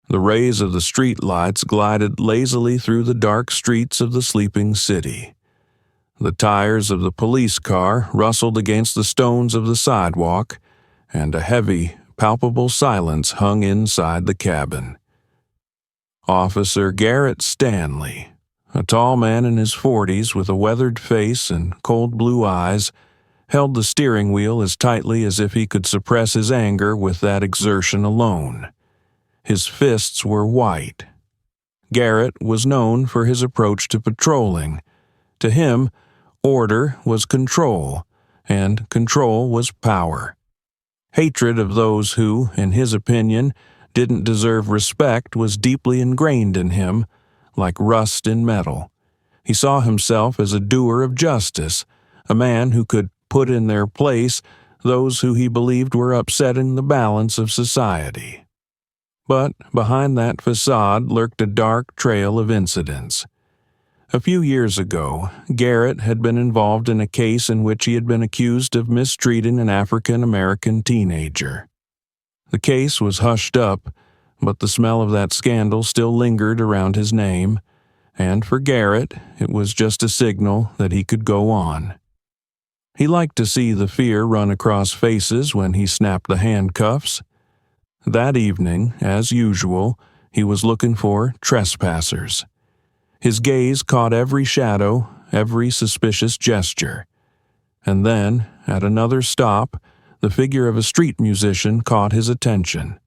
The rays of the street lights glided lazily through the dark streets of the sleeping city. The tires of the police car rustled against the stones of the sidewalk, and a heavy, palpable silence hung inside the cabin. Officer Garrett Stanley, a tall man in his 40s with a weathered face and cold blue eyes, held the steering wheel as tightly as if he could suppress his anger with that exertion alone. His fists were white. Garrett was known for his approach to patrolling. To him, order was control, and control was power. Hatred of those who, in his opinion, didn't deserve respect was deeply ingrained in him, like rust in metal. He saw himself as a doer of justice, a man who could put in their place those who he believed were upsetting the balance of society. But behind that facade lurked a dark trail of incidents. A few years ago, Garrett had been involved in a case in which he had been accused of mistreating an African-American teenager. The case was hushed up, but the smell of that scandal still lingered around his name, and for Garrett, it was just a signal that he could go on. He liked to see the fear run across faces when he snapped the handcuffs. That evening, as usual, he was looking for trespassers. His gaze caught every shadow, every suspicious gesture. And then, at another stop, the figure of a street musician caught his attention.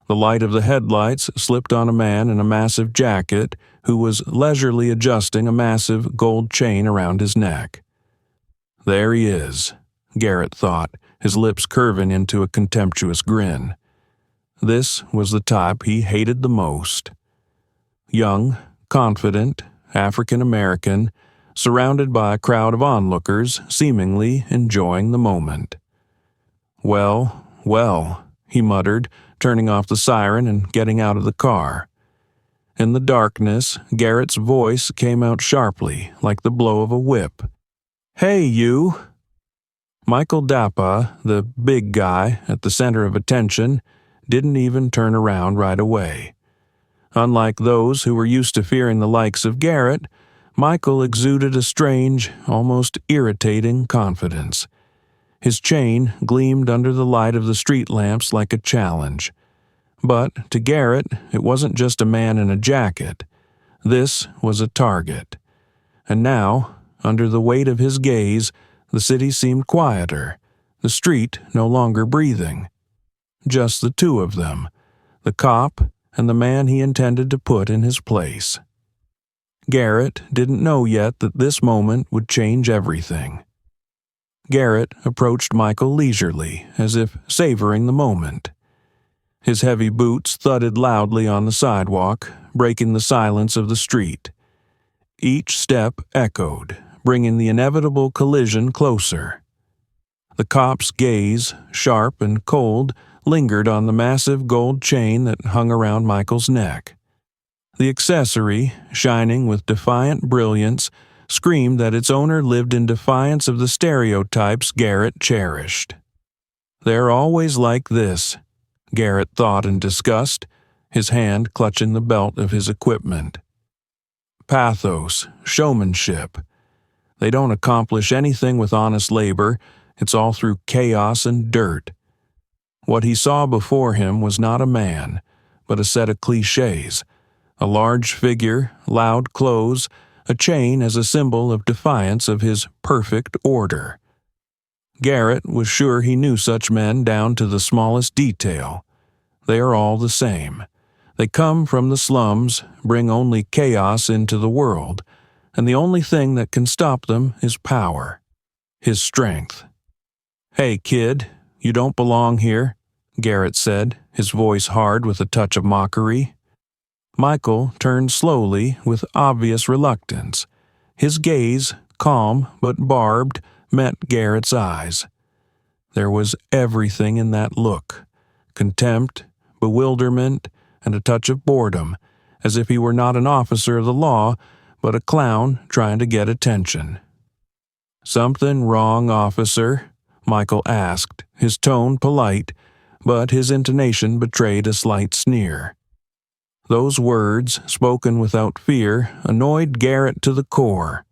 The light of the headlights slipped on a man in a massive jacket who was leisurely adjusting a massive gold chain around his neck. There he is, Garrett thought, his lips curving into a contemptuous grin. This was the type he hated the most. Young, confident, African-American, surrounded by a crowd of onlookers seemingly enjoying the moment. Well, well, he muttered, turning off the siren and getting out of the car. In the darkness, Garrett's voice came out sharply, like the blow of a whip. "Hey, you!" Michael Dappa, the big guy at the center of attention, didn't even turn around right away. Unlike those who were used to fearing the likes of Garrett, Michael exuded a strange, almost irritating confidence. His chain gleamed under the light of the street lamps like a challenge. But to Garrett, it wasn't just a man in a jacket. This was a target. And now, under the weight of his gaze, the city seemed quieter, the street no longer breathing. Just the two of them, the cop and the man he intended to put in his place. Garrett didn't know yet that this moment would change everything. Garrett approached Michael leisurely, as if savoring the moment. His heavy boots thudded loudly on the sidewalk, breaking the silence of the street. Each step echoed, bringing the inevitable collision closer. The cop's gaze, sharp and cold, lingered on the massive gold chain that hung around Michael's neck. The accessory, shining with defiant brilliance, screamed that its owner lived in defiance of the stereotypes Garrett cherished. "They're always like this," Garrett thought in disgust, his hand clutching the belt of his equipment. Pathos, showmanship. They don't accomplish anything with honest labor, it's all through chaos and dirt. What he saw before him was not a man, but a set of cliches. A large figure, loud clothes, a chain as a symbol of defiance of his perfect order. Garrett was sure he knew such men down to the smallest detail. They are all the same. They come from the slums, bring only chaos into the world, and the only thing that can stop them is power, his strength. "Hey, kid, you don't belong here," Garrett said, his voice hard with a touch of mockery. Michael turned slowly with obvious reluctance. His gaze, calm but barbed, met Garrett's eyes. There was everything in that look: contempt, bewilderment, and a touch of boredom, as if he were not an officer of the law, but a clown trying to get attention. "Something wrong, officer?" Michael asked, his tone polite, but his intonation betrayed a slight sneer. Those words, spoken without fear, annoyed Garrett to the core.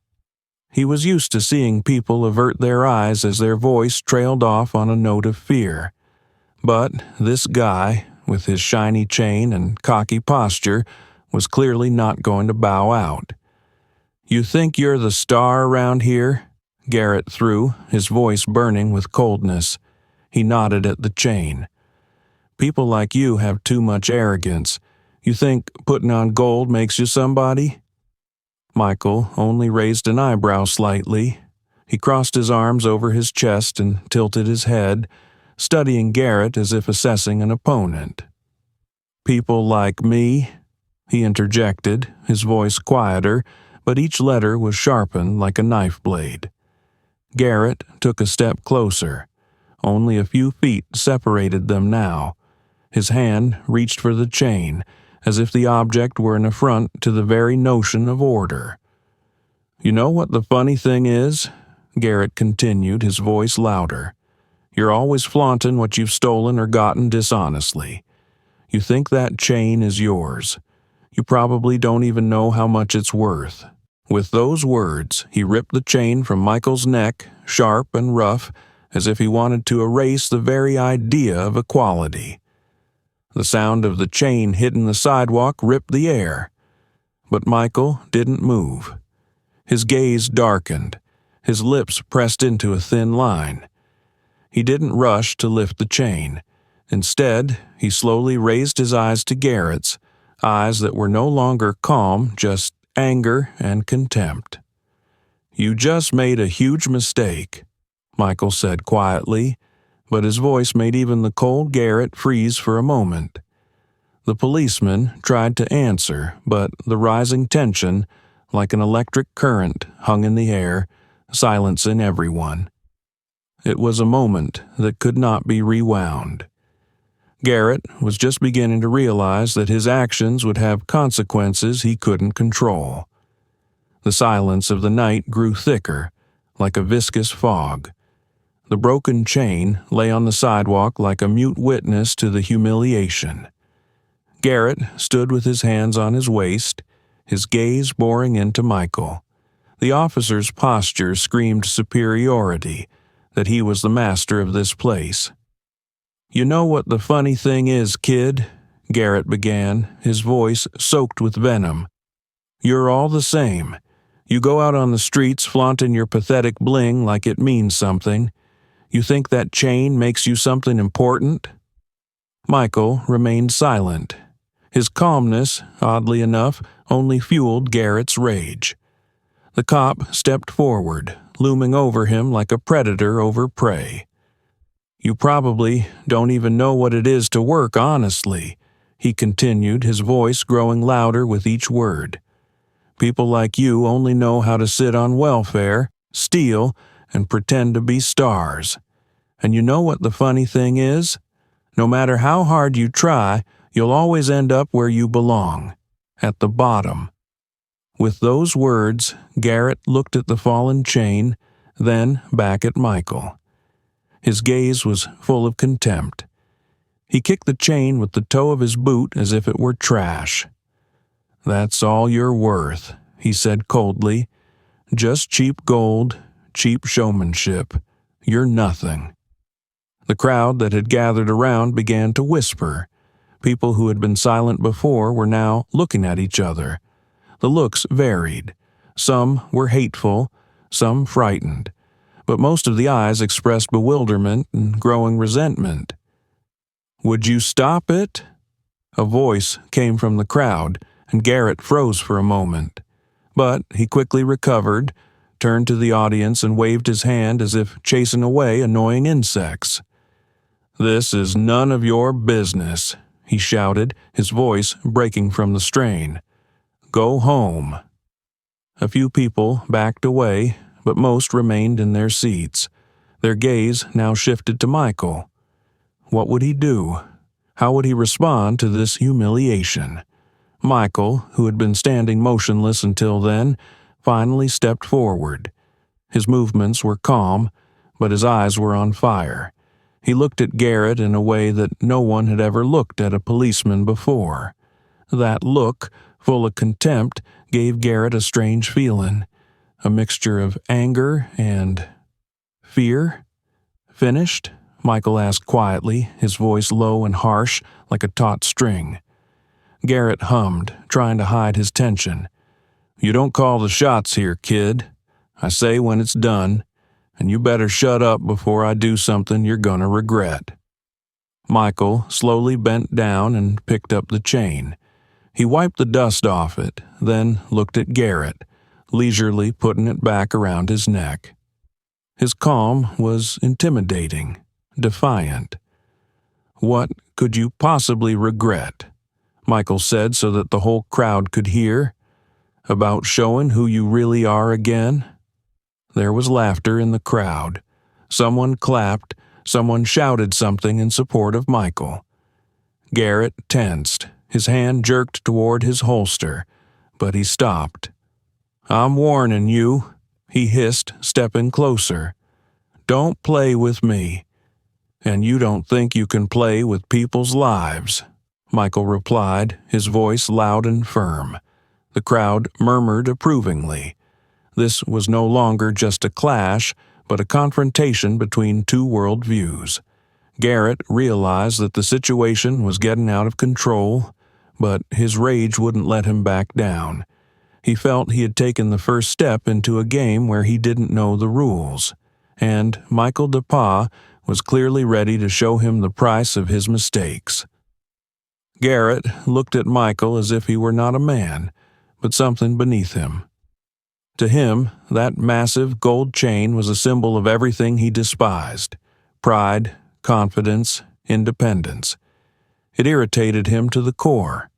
He was used to seeing people avert their eyes as their voice trailed off on a note of fear. But this guy, with his shiny chain and cocky posture, was clearly not going to bow out. "You think you're the star around here?" Garrett threw, his voice burning with coldness. He nodded at the chain. "People like you have too much arrogance. You think putting on gold makes you somebody?" Michael only raised an eyebrow slightly. He crossed his arms over his chest and tilted his head, studying Garrett as if assessing an opponent. "People like me?" he interjected, his voice quieter, but each letter was sharpened like a knife blade. Garrett took a step closer. Only a few feet separated them now. His hand reached for the chain, as if the object were an affront to the very notion of order. "You know what the funny thing is?" Garrett continued, his voice louder. "You're always flaunting what you've stolen or gotten dishonestly. You think that chain is yours. You probably don't even know how much it's worth." With those words, he ripped the chain from Michael's neck, sharp and rough, as if he wanted to erase the very idea of equality. The sound of the chain hitting the sidewalk ripped the air. But Michael didn't move. His gaze darkened, his lips pressed into a thin line. He didn't rush to lift the chain. Instead, he slowly raised his eyes to Garrett's, eyes that were no longer calm, just anger and contempt. "You just made a huge mistake," Michael said quietly, but his voice made even the cold Garrett freeze for a moment. The policeman tried to answer, but the rising tension, like an electric current, hung in the air, silencing everyone. It was a moment that could not be rewound. Garrett was just beginning to realize that his actions would have consequences he couldn't control. The silence of the night grew thicker, like a viscous fog. The broken chain lay on the sidewalk like a mute witness to the humiliation. Garrett stood with his hands on his waist, his gaze boring into Michael. The officer's posture screamed superiority, that he was the master of this place. "You know what the funny thing is, kid?" Garrett began, his voice soaked with venom. "You're all the same. You go out on the streets flaunting your pathetic bling like it means something. You think that chain makes you something important?" Michael remained silent. His calmness, oddly enough, only fueled Garrett's rage. The cop stepped forward, looming over him like a predator over prey. "You probably don't even know what it is to work honestly," he continued, his voice growing louder with each word. "People like you only know how to sit on welfare, steal, and pretend to be stars. And you know what the funny thing is? No matter how hard you try, you'll always end up where you belong, at the bottom." With those words, Garrett looked at the fallen chain, then back at Michael. His gaze was full of contempt. He kicked the chain with the toe of his boot as if it were trash. "That's all you're worth," he said coldly. "Just cheap gold, cheap showmanship. You're nothing." The crowd that had gathered around began to whisper. People who had been silent before were now looking at each other. The looks varied. Some were hateful, some frightened, but most of the eyes expressed bewilderment and growing resentment. "Would you stop it?" A voice came from the crowd, and Garrett froze for a moment. But he quickly recovered, turned to the audience and waved his hand as if chasing away annoying insects. "This is none of your business," he shouted, his voice breaking from the strain. "Go home." A few people backed away, but most remained in their seats. Their gaze now shifted to Michael. What would he do? How would he respond to this humiliation? Michael, who had been standing motionless until then, finally stepped forward. His movements were calm, but his eyes were on fire. He looked at Garrett in a way that no one had ever looked at a policeman before. That look, full of contempt, gave Garrett a strange feeling, a mixture of anger and fear. "Finished?" Michael asked quietly, his voice low and harsh, like a taut string. Garrett hummed, trying to hide his tension. "You don't call the shots here, kid. I say when it's done, and you better shut up before I do something you're gonna regret." Michael slowly bent down and picked up the chain. He wiped the dust off it, then looked at Garrett, leisurely putting it back around his neck. His calm was intimidating, defiant. "What could you possibly regret?" Michael said so that the whole crowd could hear. "About showing who you really are again?" There was laughter in the crowd. Someone clapped, someone shouted something in support of Michael. Garrett tensed, his hand jerked toward his holster, but he stopped. "I'm warning you," he hissed, stepping closer. "Don't play with me. And you don't think you can play with people's lives," Michael replied, his voice loud and firm. The crowd murmured approvingly. This was no longer just a clash, but a confrontation between two worldviews. Garrett realized that the situation was getting out of control, but his rage wouldn't let him back down. He felt he had taken the first step into a game where he didn't know the rules, and Michael DePauw was clearly ready to show him the price of his mistakes. Garrett looked at Michael as if he were not a man, but something beneath him. To him, that massive gold chain was a symbol of everything he despised: pride, confidence, independence. It irritated him to the core.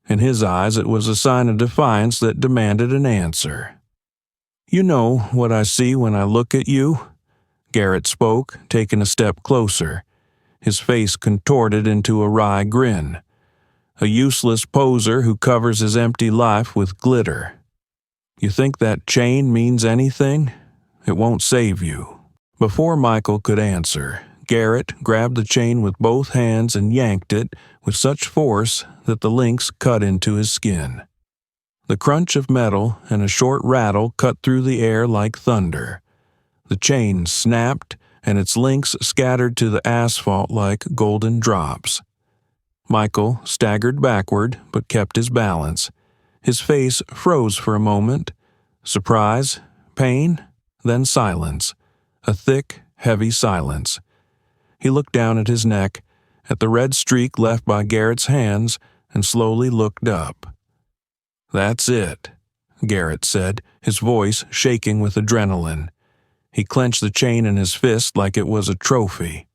In his eyes, it was a sign of defiance that demanded an answer. "You know what I see when I look at you?" Garrett spoke, taking a step closer. His face contorted into a wry grin. "A useless poser who covers his empty life with glitter. You think that chain means anything? It won't save you." Before Michael could answer, Garrett grabbed the chain with both hands and yanked it with such force that the links cut into his skin. The crunch of metal and a short rattle cut through the air like thunder. The chain snapped, and its links scattered to the asphalt like golden drops. Michael staggered backward, but kept his balance. His face froze for a moment. Surprise, pain, then silence. A thick, heavy silence. He looked down at his neck, at the red streak left by Garrett's hands, and slowly looked up. "That's it," Garrett said, his voice shaking with adrenaline. He clenched the chain in his fist like it was a trophy.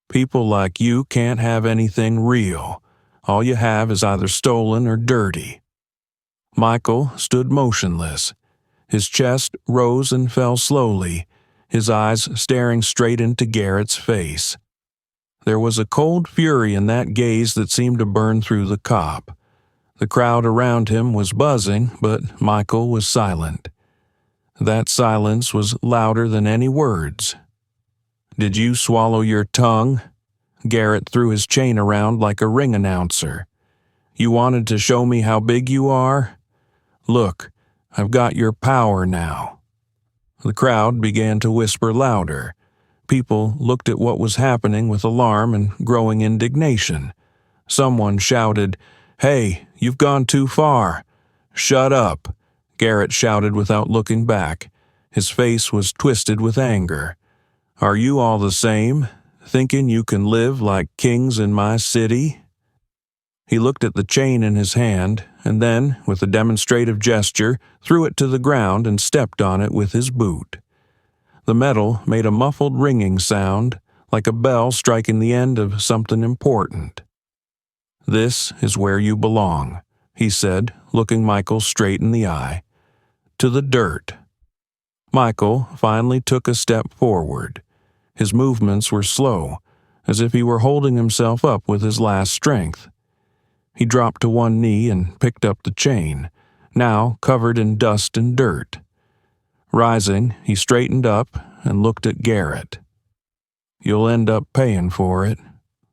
"People like you can't have anything real. All you have is either stolen or dirty." Michael stood motionless. His chest rose and fell slowly, his eyes staring straight into Garrett's face. There was a cold fury in that gaze that seemed to burn through the cop. The crowd around him was buzzing, but Michael was silent. That silence was louder than any words. "Did you swallow your tongue?" Garrett threw his chain around like a ring announcer. "You wanted to show me how big you are? Look, I've got your power now." The crowd began to whisper louder. People looked at what was happening with alarm and growing indignation. Someone shouted, "Hey, you've gone too far." "Shut up," Garrett shouted without looking back. His face was twisted with anger. "Are you all the same, thinking you can live like kings in my city?" He looked at the chain in his hand, and then, with a demonstrative gesture, threw it to the ground and stepped on it with his boot. The metal made a muffled ringing sound, like a bell striking the end of something important. "This is where you belong," he said, looking Michael straight in the eye. "To the dirt." Michael finally took a step forward. His movements were slow, as if he were holding himself up with his last strength. He dropped to one knee and picked up the chain, now covered in dust and dirt. Rising, he straightened up and looked at Garrett. "You'll end up paying for it,"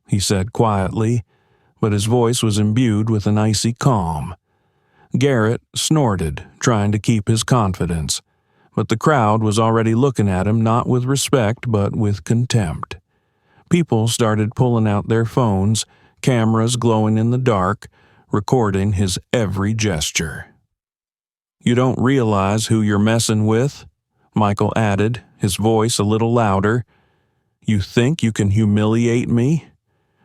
he said quietly, but his voice was imbued with an icy calm. Garrett snorted, trying to keep his confidence, but the crowd was already looking at him not with respect but with contempt. People started pulling out their phones, cameras glowing in the dark, recording his every gesture. "You don't realize who you're messing with?" Michael added, his voice a little louder. "You think you can humiliate me?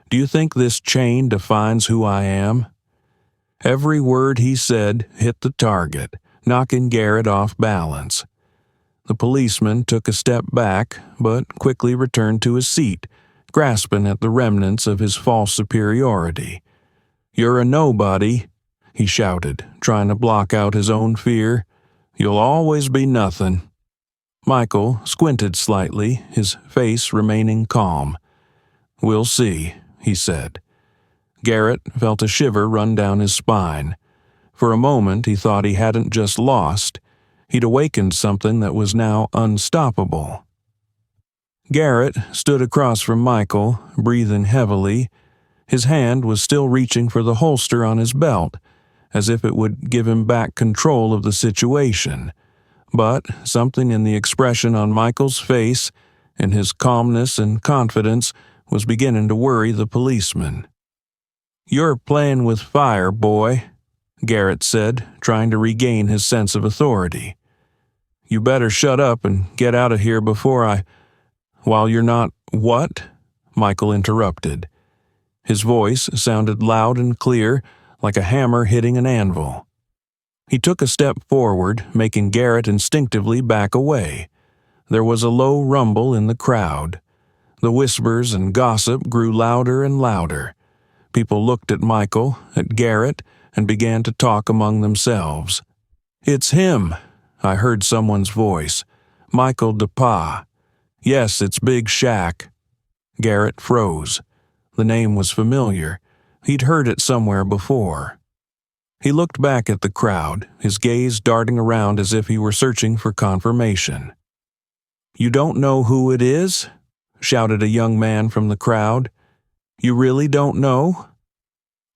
Do you think this chain defines who I am?" Every word he said hit the target, knocking Garrett off balance. The policeman took a step back, but quickly returned to his seat, grasping at the remnants of his false superiority. "You're a nobody," he shouted, trying to block out his own fear. "You'll always be nothing." Michael squinted slightly, his face remaining calm. "We'll see," he said. Garrett felt a shiver run down his spine. For a moment he thought he hadn't just lost, he'd awakened something that was now unstoppable. Garrett stood across from Michael, breathing heavily. His hand was still reaching for the holster on his belt, as if it would give him back control of the situation. But something in the expression on Michael's face, in his calmness and confidence, was beginning to worry the policeman. "You're playing with fire, boy," Garrett said, trying to regain his sense of authority. "You better shut up and get out of here before While you're not what?" Michael interrupted. His voice sounded loud and clear, like a hammer hitting an anvil. He took a step forward, making Garrett instinctively back away. There was a low rumble in the crowd. The whispers and gossip grew louder and louder. People looked at Michael, at Garrett, and began to talk among themselves. "It's him," I heard someone's voice. "Michael DePaul. Yes, it's Big Shaq." Garrett froze. The name was familiar. He'd heard it somewhere before. He looked back at the crowd, his gaze darting around as if he were searching for confirmation. "You don't know who it is?" shouted a young man from the crowd. "You really don't know?"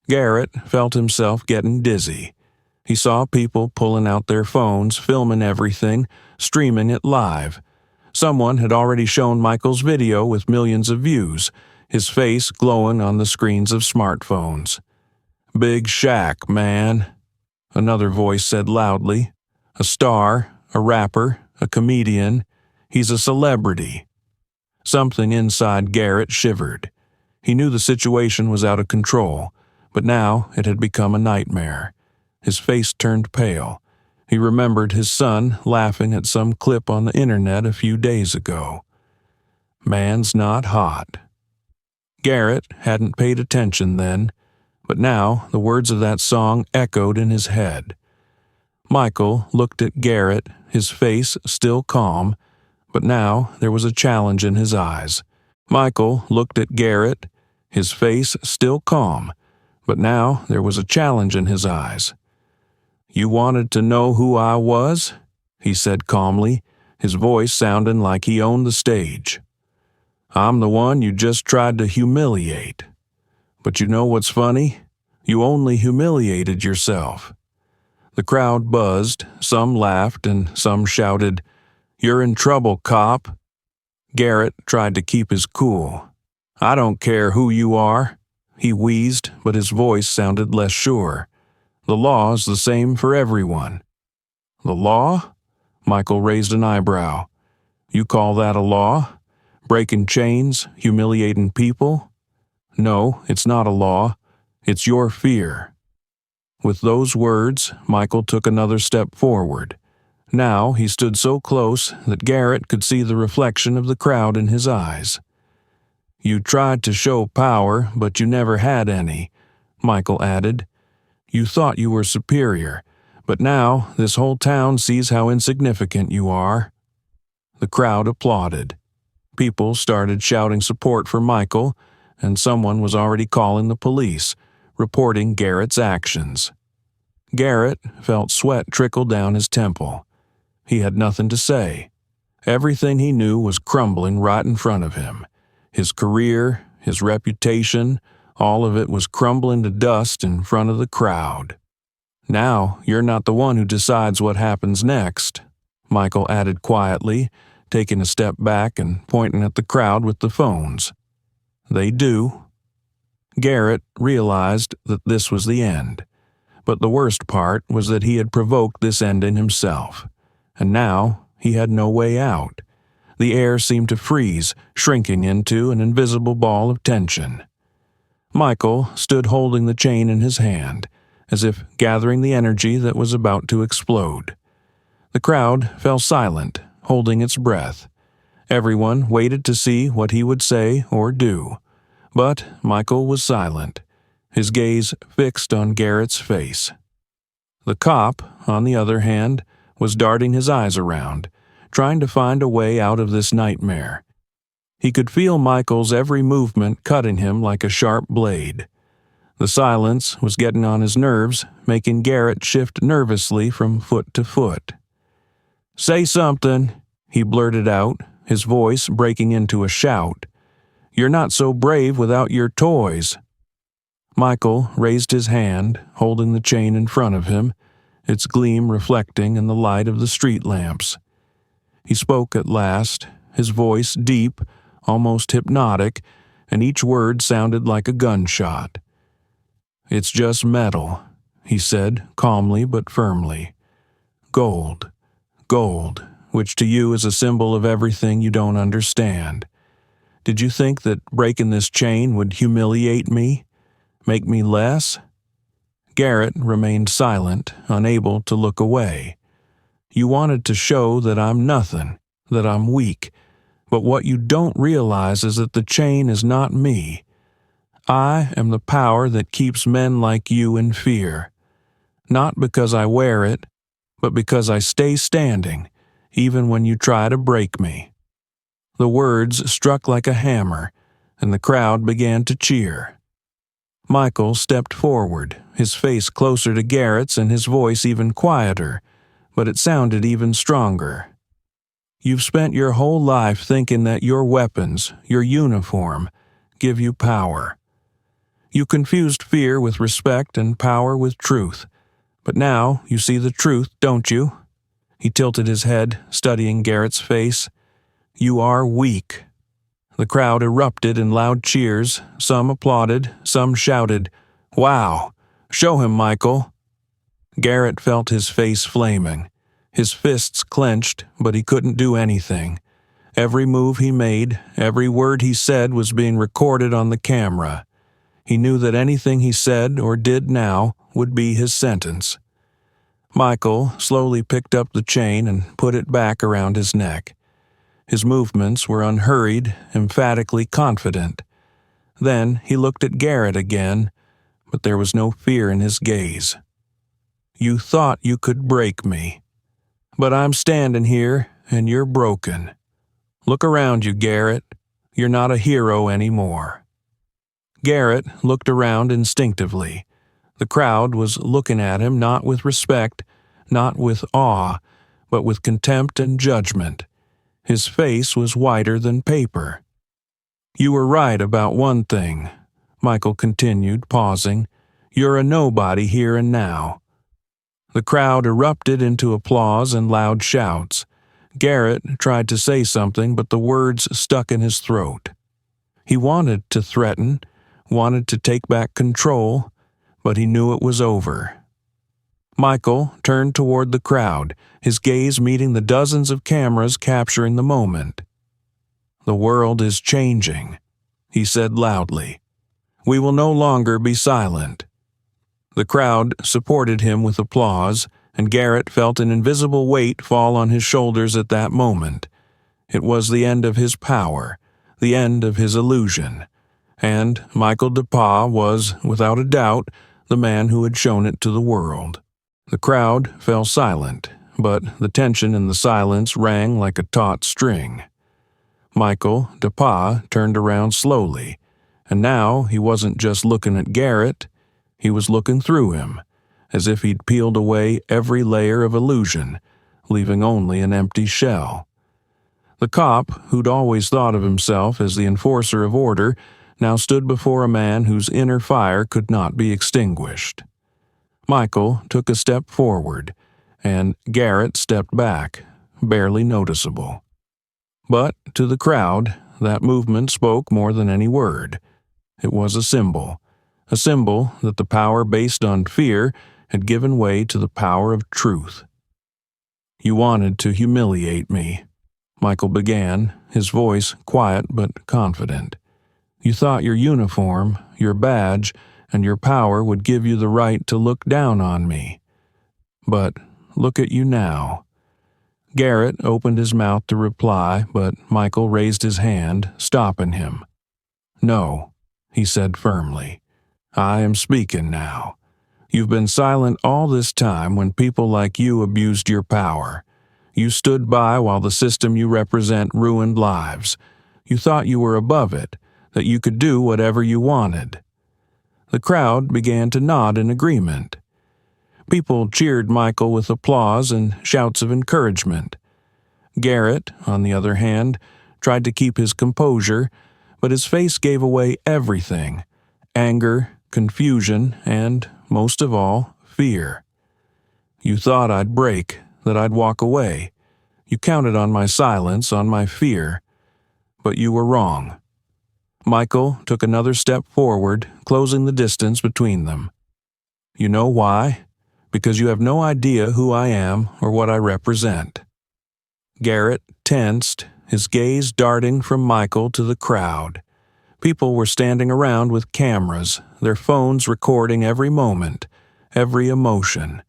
Garrett felt himself getting dizzy. He saw people pulling out their phones, filming everything, streaming it live. Someone had already shown Michael's video with millions of views, his face glowing on the screens of smartphones. "Big Shaq, man," another voice said loudly. "A star, a rapper, a comedian. He's a celebrity." Something inside Garrett shivered. He knew the situation was out of control, but now it had become a nightmare. His face turned pale. He remembered his son laughing at some clip on the internet a few days ago. "Man's not hot." Garrett hadn't paid attention then, but now the words of that song echoed in his head. Michael looked at Garrett, his face still calm, but now there was a challenge in his eyes. Michael looked at Garrett, his face still calm, but now there was a challenge in his eyes. "You wanted to know who I was?" he said calmly, his voice sounding like he owned the stage. "I'm the one you just tried to humiliate. But you know what's funny? You only humiliated yourself." The crowd buzzed, some laughed, and some shouted, "You're in trouble, cop." Garrett tried to keep his cool. "I don't care who you are," he wheezed, but his voice sounded less sure. "The law is the same for everyone." "The law?" Michael raised an eyebrow. "You call that a law? Breaking chains, humiliating people?" "No, it's not a law. It's your fear." With those words, Michael took another step forward. Now he stood so close that Garrett could see the reflection of the crowd in his eyes. "You tried to show power, but you never had any," Michael added. "You thought you were superior, but now this whole town sees how insignificant you are." The crowd applauded. People started shouting support for Michael, and someone was already calling the police, reporting Garrett's actions. Garrett felt sweat trickle down his temple. He had nothing to say. Everything he knew was crumbling right in front of him. His career, his reputation, All of it was crumbling to dust in front of the crowd. "Now, you're not the one who decides what happens next," Michael added quietly, taking a step back and pointing at the crowd with the phones. "They do." Garrett realized that this was the end, but the worst part was that he had provoked this ending himself, and now he had no way out. The air seemed to freeze, shrinking into an invisible ball of tension. Michael stood holding the chain in his hand, as if gathering the energy that was about to explode. The crowd fell silent, holding its breath. Everyone waited to see what he would say or do. But Michael was silent, his gaze fixed on Garrett's face. The cop, on the other hand, was darting his eyes around, trying to find a way out of this nightmare. He could feel Michael's every movement cutting him like a sharp blade. The silence was getting on his nerves, making Garrett shift nervously from foot to foot. "Say something," he blurted out, his voice breaking into a shout. "You're not so brave without your toys." Michael raised his hand, holding the chain in front of him, its gleam reflecting in the light of the street lamps. He spoke at last, his voice deep, almost hypnotic, and each word sounded like a gunshot. "It's just metal," he said, calmly but firmly. "Gold. Gold, which to you is a symbol of everything you don't understand. Did you think that breaking this chain would humiliate me? Make me less?" Garrett remained silent, unable to look away. "You wanted to show that I'm nothing, that I'm weak, but what you don't realize is that the chain is not me. I am the power that keeps men like you in fear. Not because I wear it, but because I stay standing, even when you try to break me." The words struck like a hammer, and the crowd began to cheer. Michael stepped forward, his face closer to Garrett's and his voice even quieter, but it sounded even stronger. "You've spent your whole life thinking that your weapons, your uniform, give you power. You confused fear with respect and power with truth. But now you see the truth, don't you?" He tilted his head, studying Garrett's face. "You are weak." The crowd erupted in loud cheers. Some applauded, some shouted, "Wow! Show him, Michael!" Garrett felt his face flaming. His fists clenched, but he couldn't do anything. Every move he made, every word he said was being recorded on the camera. He knew that anything he said or did now would be his sentence. Michael slowly picked up the chain and put it back around his neck. His movements were unhurried, emphatically confident. Then he looked at Garrett again, but there was no fear in his gaze. "You thought you could break me. But I'm standing here, and you're broken. Look around you, Garrett. You're not a hero anymore." Garrett looked around instinctively. The crowd was looking at him not with respect, not with awe, but with contempt and judgment. His face was whiter than paper. "You were right about one thing," Michael continued, pausing. "You're a nobody here and now." The crowd erupted into applause and loud shouts. Garrett tried to say something, but the words stuck in his throat. He wanted to threaten, wanted to take back control, but he knew it was over. Michael turned toward the crowd, his gaze meeting the dozens of cameras capturing the moment. "The world is changing," he said loudly. "We will no longer be silent." The crowd supported him with applause, and Garrett felt an invisible weight fall on his shoulders at that moment. It was the end of his power, the end of his illusion, and Michael DePauw was, without a doubt, the man who had shown it to the world. The crowd fell silent, but the tension in the silence rang like a taut string. Michael DePauw turned around slowly, and now he wasn't just looking at Garrett, he was looking through him, as if he'd peeled away every layer of illusion, leaving only an empty shell. The cop, who'd always thought of himself as the enforcer of order, now stood before a man whose inner fire could not be extinguished. Michael took a step forward, and Garrett stepped back, barely noticeable. But to the crowd, that movement spoke more than any word. It was a symbol that the power based on fear had given way to the power of truth. "You wanted to humiliate me," Michael began, his voice quiet but confident. "You thought your uniform, your badge, and your power would give you the right to look down on me. But look at you now." Garrett opened his mouth to reply, but Michael raised his hand, stopping him. "No," he said firmly. "I am speaking now. You've been silent all this time when people like you abused your power. You stood by while the system you represent ruined lives. You thought you were above it, that you could do whatever you wanted." The crowd began to nod in agreement. People cheered Michael with applause and shouts of encouragement. Garrett, on the other hand, tried to keep his composure, but his face gave away everything: anger, confusion, and, most of all, fear. "You thought I'd break, that I'd walk away. You counted on my silence, on my fear. But you were wrong." Michael took another step forward, closing the distance between them. "You know why? Because you have no idea who I am or what I represent." Garrett tensed, his gaze darting from Michael to the crowd. People were standing around with cameras, their phones recording every moment, every emotion.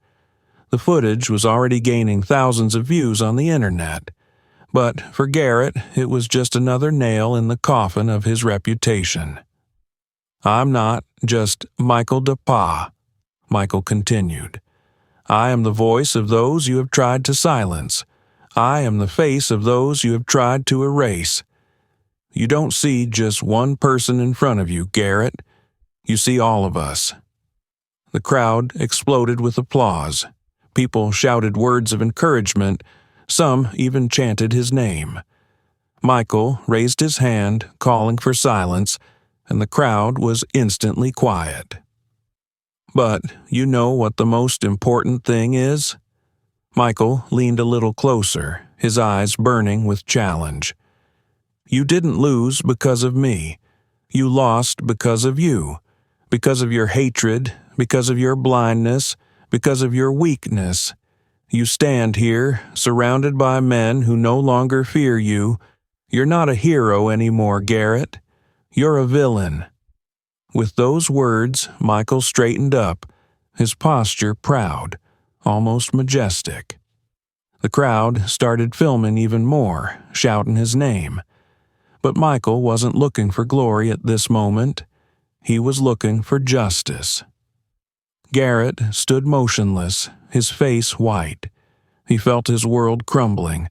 The footage was already gaining thousands of views on the internet. But for Garrett, it was just another nail in the coffin of his reputation. "I'm not just Michael DePaw," Michael continued. "I am the voice of those you have tried to silence. I am the face of those you have tried to erase. You don't see just one person in front of you, Garrett. You see all of us." The crowd exploded with applause. People shouted words of encouragement. Some even chanted his name. Michael raised his hand, calling for silence, and the crowd was instantly quiet. "But you know what the most important thing is?" Michael leaned a little closer, his eyes burning with challenge. "You didn't lose because of me. You lost because of you, because of your hatred, because of your blindness, because of your weakness. You stand here, surrounded by men who no longer fear you. You're not a hero anymore, Garrett. You're a villain." With those words, Michael straightened up, his posture proud, almost majestic. The crowd started filming even more, shouting his name. But Michael wasn't looking for glory at this moment. He was looking for justice. Garrett stood motionless, his face white. He felt his world crumbling.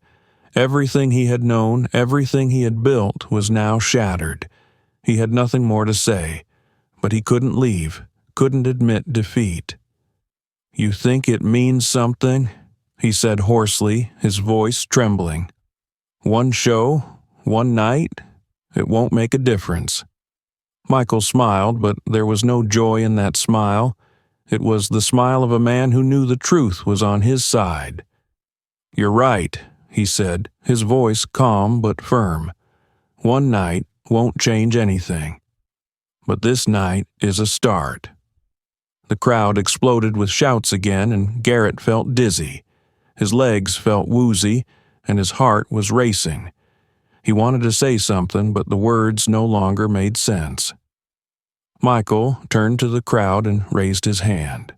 Everything he had known, everything he had built was now shattered. He had nothing more to say, but he couldn't leave, couldn't admit defeat. "You think it means something?" he said hoarsely, his voice trembling. "One show, one night, it won't make a difference." Michael smiled, but there was no joy in that smile. It was the smile of a man who knew the truth was on his side. "You're right," he said, his voice calm but firm. "One night won't change anything. But this night is a start." The crowd exploded with shouts again, and Garrett felt dizzy. His legs felt woozy, and his heart was racing. He wanted to say something, but the words no longer made sense. Michael turned to the crowd and raised his hand.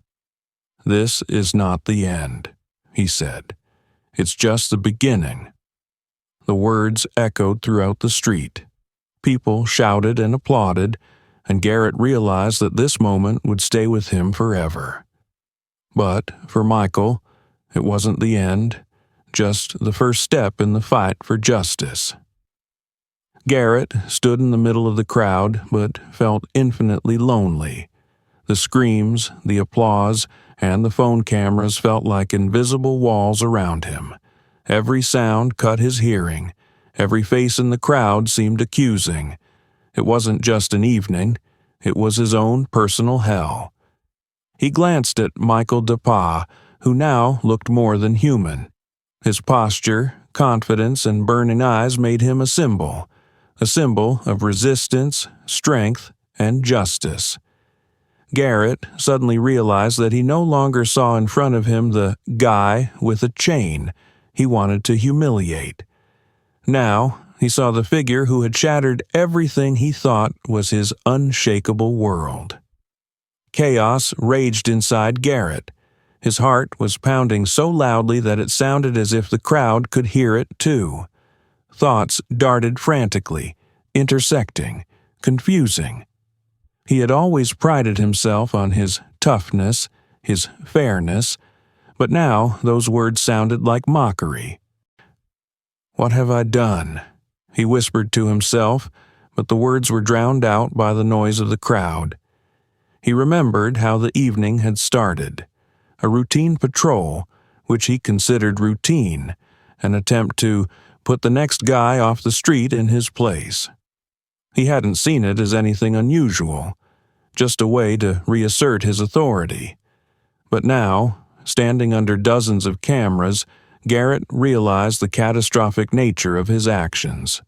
"This is not the end," he said. "It's just the beginning." The words echoed throughout the street. People shouted and applauded, and Garrett realized that this moment would stay with him forever. But for Michael, it wasn't the end, just the first step in the fight for justice. Garrett stood in the middle of the crowd, but felt infinitely lonely. The screams, the applause, and the phone cameras felt like invisible walls around him. Every sound cut his hearing. Every face in the crowd seemed accusing. It wasn't just an evening, it was his own personal hell. He glanced at Michael DePauw, who now looked more than human. His posture, confidence, and burning eyes made him a symbol of resistance, strength, and justice. Garrett suddenly realized that he no longer saw in front of him the guy with a chain he wanted to humiliate. Now, he saw the figure who had shattered everything he thought was his unshakable world. Chaos raged inside Garrett. His heart was pounding so loudly that it sounded as if the crowd could hear it too. Thoughts darted frantically, intersecting, confusing. He had always prided himself on his toughness, his fairness, but now those words sounded like mockery. "What have I done?" he whispered to himself, but the words were drowned out by the noise of the crowd. He remembered how the evening had started. A routine patrol, which he considered routine, an attempt to put the next guy off the street in his place. He hadn't seen it as anything unusual, just a way to reassert his authority. But now, standing under dozens of cameras, Garrett realized the catastrophic nature of his actions.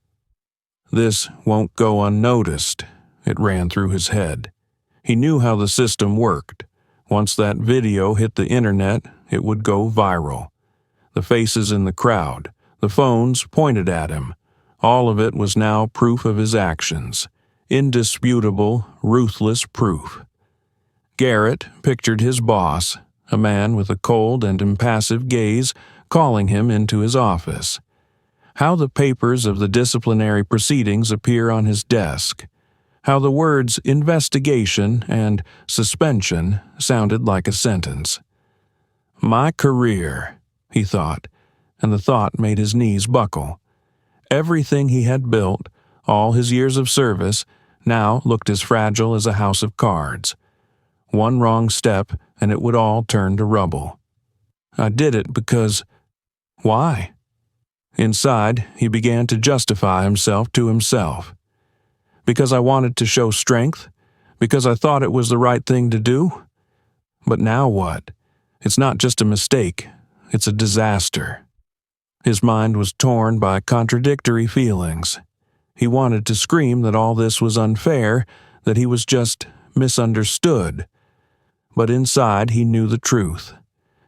"This won't go unnoticed," it ran through his head. He knew how the system worked. Once that video hit the internet, it would go viral. The faces in the crowd, the phones pointed at him. All of it was now proof of his actions. Indisputable, ruthless proof. Garrett pictured his boss, a man with a cold and impassive gaze, calling him into his office. How the papers of the disciplinary proceedings appear on his desk. How the words investigation and suspension sounded like a sentence. "My career," he thought, and the thought made his knees buckle. Everything he had built, all his years of service, now looked as fragile as a house of cards. One wrong step, and it would all turn to rubble. "I did it because—" Why? Inside, he began to justify himself to himself. "Because I wanted to show strength? Because I thought it was the right thing to do? But now what? It's not just a mistake, it's a disaster." His mind was torn by contradictory feelings. He wanted to scream that all this was unfair, that he was just misunderstood. But inside he knew the truth.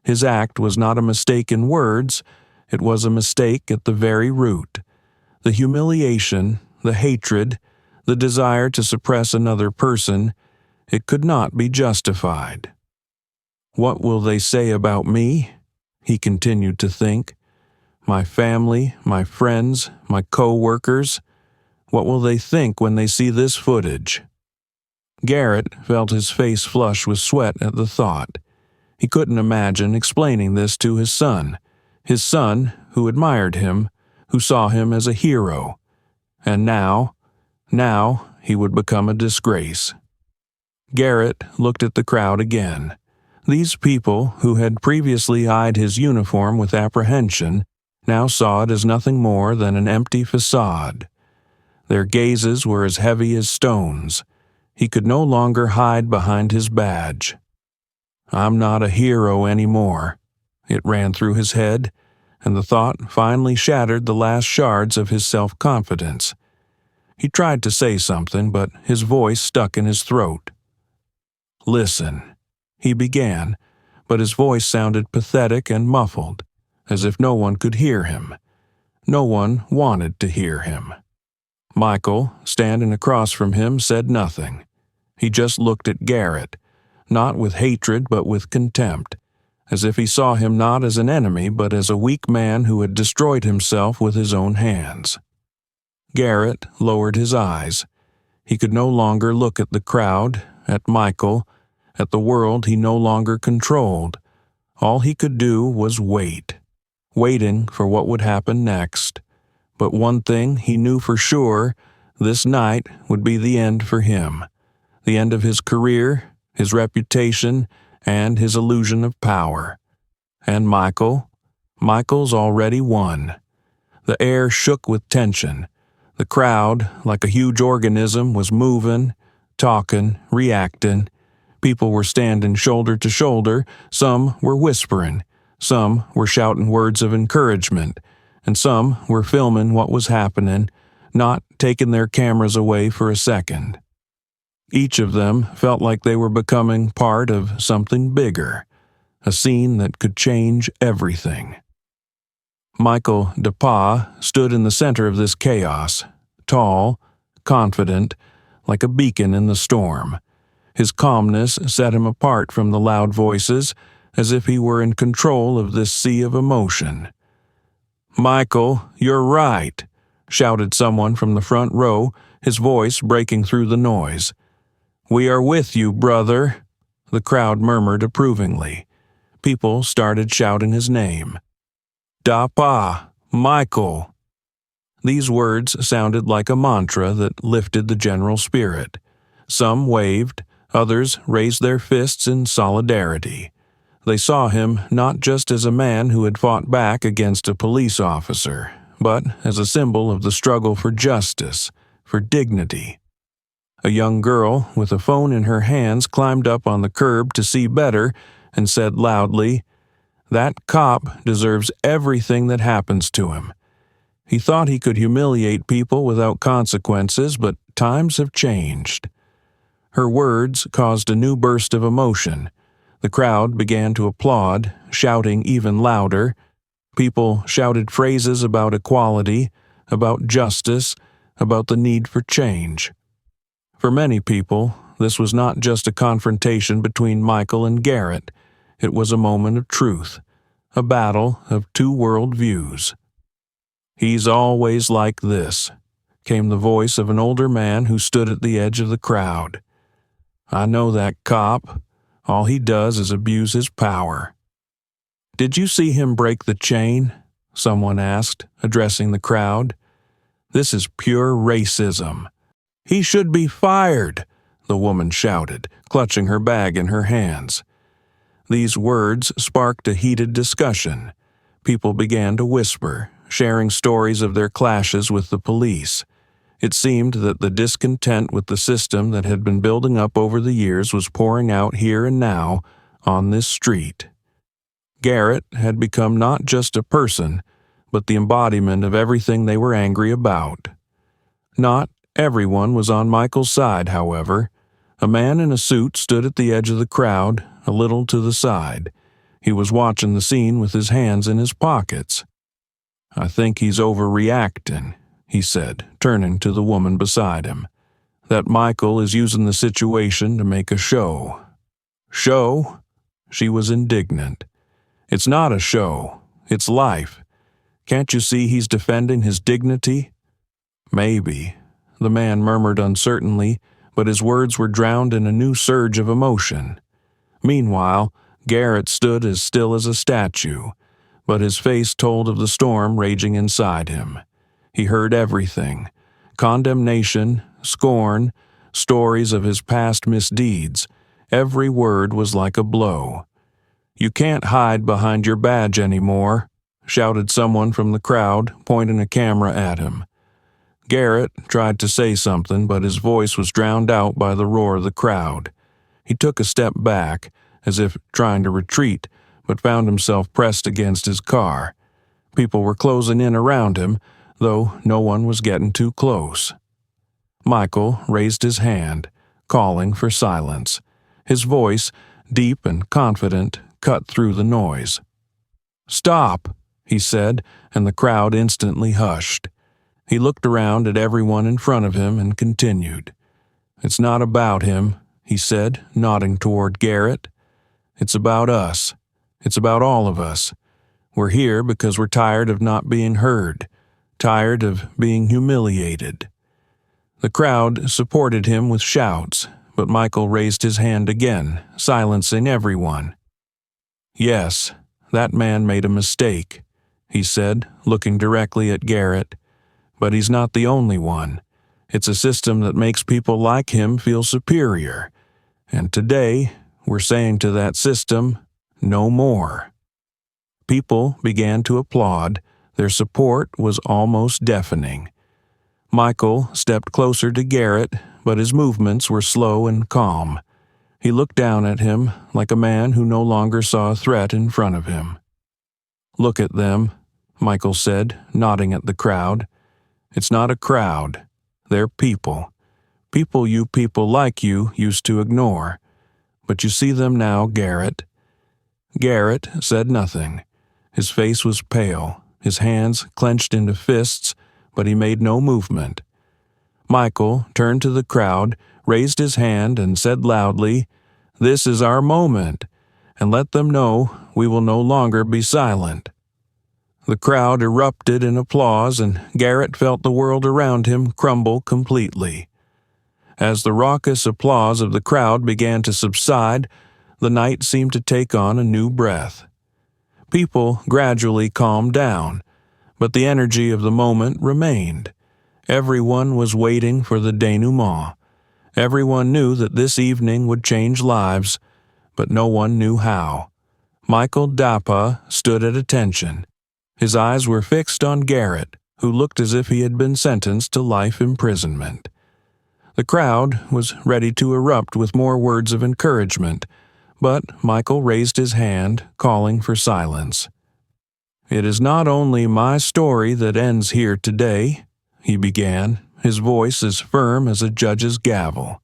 His act was not a mistake in words, it was a mistake at the very root. The humiliation, the hatred, the desire to suppress another person, it could not be justified. "What will they say about me?" he continued to think. "My family, my friends, my co-workers. What will they think when they see this footage?" Garrett felt his face flush with sweat at the thought. He couldn't imagine explaining this to his son who admired him, who saw him as a hero. And now he would become a disgrace. Garrett looked at the crowd again. These people, who had previously eyed his uniform with apprehension, now saw it as nothing more than an empty facade. Their gazes were as heavy as stones. He could no longer hide behind his badge. "I'm not a hero anymore," it ran through his head, and the thought finally shattered the last shards of his self-confidence. He tried to say something, but his voice stuck in his throat. "Listen," he began, but his voice sounded pathetic and muffled, as if no one could hear him. No one wanted to hear him. Michael, standing across from him, said nothing. He just looked at Garrett, not with hatred but with contempt, as if he saw him not as an enemy but as a weak man who had destroyed himself with his own hands. Garrett lowered his eyes. He could no longer look at the crowd, at Michael, at the world he no longer controlled. All he could do was wait, waiting for what would happen next. But one thing he knew for sure, this night would be the end for him. The end of his career, his reputation, and his illusion of power. And Michael's already won. The air shook with tension. The crowd, like a huge organism, was moving, talking, reacting. People were standing shoulder to shoulder, some were whispering, some were shouting words of encouragement, and some were filming what was happening, not taking their cameras away for a second. Each of them felt like they were becoming part of something bigger, a scene that could change everything. Michael DePauw stood in the center of this chaos, tall, confident, like a beacon in the storm. His calmness set him apart from the loud voices, as if he were in control of this sea of emotion. "Michael, you're right," shouted someone from the front row, his voice breaking through the noise. "We are with you, brother," the crowd murmured approvingly. People started shouting his name. "DePauw, Michael." These words sounded like a mantra that lifted the general spirit. Some waved, others raised their fists in solidarity. They saw him not just as a man who had fought back against a police officer, but as a symbol of the struggle for justice, for dignity. A young girl with a phone in her hands climbed up on the curb to see better and said loudly, "That cop deserves everything that happens to him. He thought he could humiliate people without consequences, but times have changed." Her words caused a new burst of emotion. The crowd began to applaud, shouting even louder. People shouted phrases about equality, about justice, about the need for change. For many people, this was not just a confrontation between Michael and Garrett. It was a moment of truth, a battle of two world views. "He's always like this," came the voice of an older man who stood at the edge of the crowd. "I know that cop. All he does is abuse his power." "Did you see him break the chain?" someone asked, addressing the crowd. "This is pure racism." "He should be fired," the woman shouted, clutching her bag in her hands. These words sparked a heated discussion. People began to whisper, sharing stories of their clashes with the police. It seemed that the discontent with the system that had been building up over the years was pouring out here and now on this street. Garrett had become not just a person, but the embodiment of everything they were angry about. Not everyone was on Michael's side, however. A man in a suit stood at the edge of the crowd, a little to the side. He was watching the scene with his hands in his pockets. "I think he's overreacting," he said, turning to the woman beside him. "That Michael is using the situation to make a show." "Show?" She was indignant. "It's not a show. It's life. Can't you see he's defending his dignity?" "Maybe," the man murmured uncertainly, but his words were drowned in a new surge of emotion. Meanwhile, Garrett stood as still as a statue, but his face told of the storm raging inside him. He heard everything: condemnation, scorn, stories of his past misdeeds. Every word was like a blow. "You can't hide behind your badge anymore," shouted someone from the crowd, pointing a camera at him. Garrett tried to say something, but his voice was drowned out by the roar of the crowd. He took a step back, as if trying to retreat, but found himself pressed against his car. People were closing in around him, though no one was getting too close. Michael raised his hand, calling for silence. His voice, deep and confident, cut through the noise. "Stop," he said, and the crowd instantly hushed. He looked around at everyone in front of him and continued. "It's not about him," he said, nodding toward Garrett. "It's about us. It's about all of us. We're here because we're tired of not being heard, tired of being humiliated." The crowd supported him with shouts, but Michael raised his hand again, silencing everyone. "Yes, that man made a mistake," he said, looking directly at Garrett. "But he's not the only one. It's a system that makes people like him feel superior. And today, we're saying to that system, no more." People began to applaud. Their support was almost deafening. Michael stepped closer to Garrett, but his movements were slow and calm. He looked down at him like a man who no longer saw a threat in front of him. "Look at them," Michael said, nodding at the crowd. "It's not a crowd. They're people. People you people like you used to ignore. But you see them now, Garrett." Garrett said nothing. His face was pale, his hands clenched into fists, but he made no movement. Michael turned to the crowd, raised his hand, and said loudly, "This is our moment, and let them know we will no longer be silent." The crowd erupted in applause, and Garrett felt the world around him crumble completely. As the raucous applause of the crowd began to subside, the night seemed to take on a new breath. People gradually calmed down, but the energy of the moment remained. Everyone was waiting for the denouement. Everyone knew that this evening would change lives, but no one knew how. Michael Dapa stood at attention. His eyes were fixed on Garrett, who looked as if he had been sentenced to life imprisonment. The crowd was ready to erupt with more words of encouragement, but Michael raised his hand, calling for silence. "It is not only my story that ends here today," he began, his voice as firm as a judge's gavel.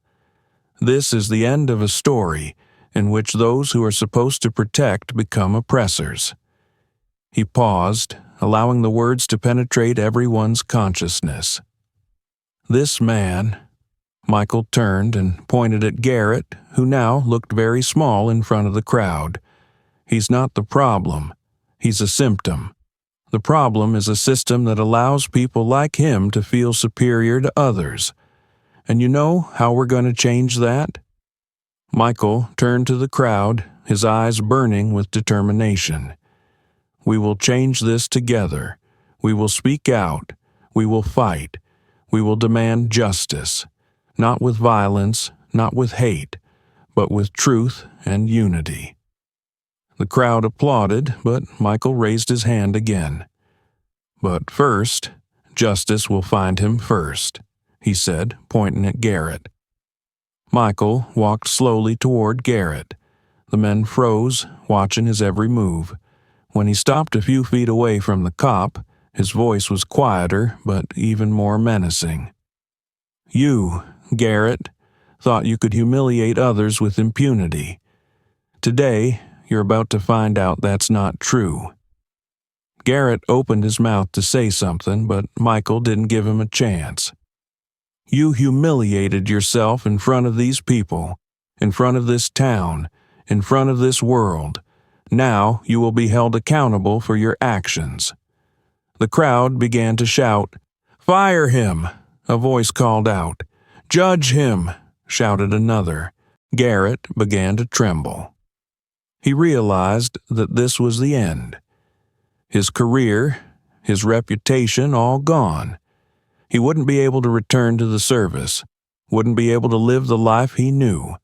"This is the end of a story in which those who are supposed to protect become oppressors." He paused, allowing the words to penetrate everyone's consciousness. "This man—" Michael turned and pointed at Garrett, who now looked very small in front of the crowd. "He's not the problem. He's a symptom. The problem is a system that allows people like him to feel superior to others. And you know how we're going to change that?" Michael turned to the crowd, his eyes burning with determination. "We will change this together. We will speak out. We will fight. We will demand justice. Not with violence, not with hate, but with truth and unity." The crowd applauded, but Michael raised his hand again. "But first, justice will find him first," he said, pointing at Garrett. Michael walked slowly toward Garrett. The men froze, watching his every move. When he stopped a few feet away from the cop, his voice was quieter but even more menacing. "You, Garrett, thought you could humiliate others with impunity. Today, you're about to find out that's not true." Garrett opened his mouth to say something, but Michael didn't give him a chance. "You humiliated yourself in front of these people, in front of this town, in front of this world. Now you will be held accountable for your actions." The crowd began to shout, "Fire him!" a voice called out. "Judge him!" shouted another. Garrett began to tremble. He realized that this was the end. His career, his reputation, all gone. He wouldn't be able to return to the service, wouldn't be able to live the life he knew.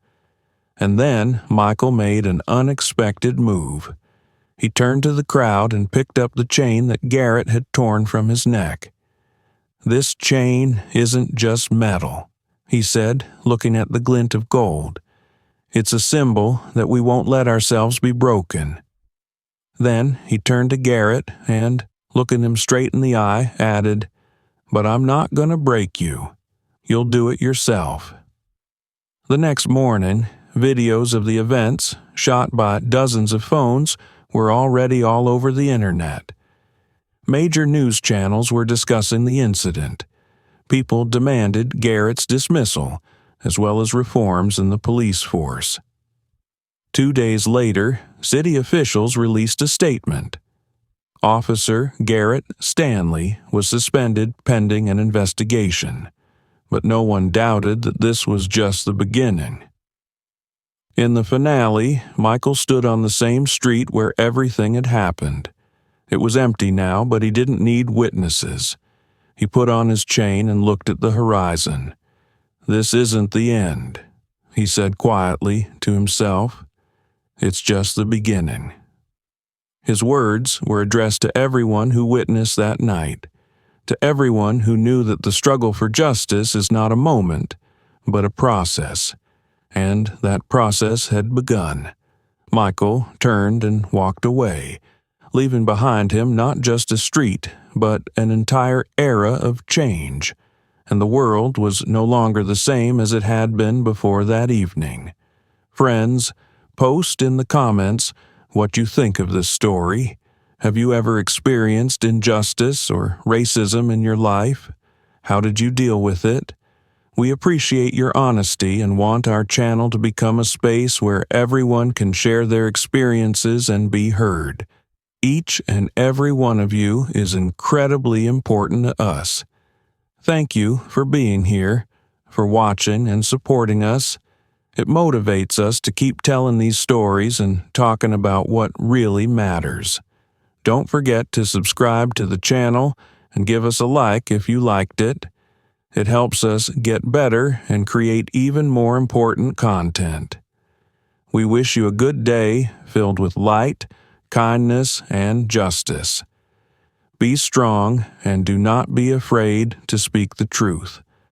And then Michael made an unexpected move. He turned to the crowd and picked up the chain that Garrett had torn from his neck. "This chain isn't just metal," he said, looking at the glint of gold. "It's a symbol that we won't let ourselves be broken." Then he turned to Garrett and, looking him straight in the eye, added, "But I'm not going to break you. You'll do it yourself." The next morning, videos of the events, shot by dozens of phones, were already all over the internet. Major news channels were discussing the incident. People demanded Garrett's dismissal, as well as reforms in the police force. 2 days later, city officials released a statement. Officer Garrett Stanley was suspended pending an investigation, but no one doubted that this was just the beginning. In the finale, Michael stood on the same street where everything had happened. It was empty now, but he didn't need witnesses. He put on his chain and looked at the horizon. "This isn't the end," he said quietly to himself. "It's just the beginning." His words were addressed to everyone who witnessed that night, to everyone who knew that the struggle for justice is not a moment, but a process, and that process had begun. Michael turned and walked away, leaving behind him not just a street, but an entire era of change, and the world was no longer the same as it had been before that evening. Friends, post in the comments what you think of this story. Have you ever experienced injustice or racism in your life? How did you deal with it? We appreciate your honesty and want our channel to become a space where everyone can share their experiences and be heard. Each and every one of you is incredibly important to us. Thank you for being here, for watching and supporting us. It motivates us to keep telling these stories and talking about what really matters. Don't forget to subscribe to the channel and give us a like if you liked it. It helps us get better and create even more important content. We wish you a good day filled with light, kindness, and justice. Be strong and do not be afraid to speak the truth.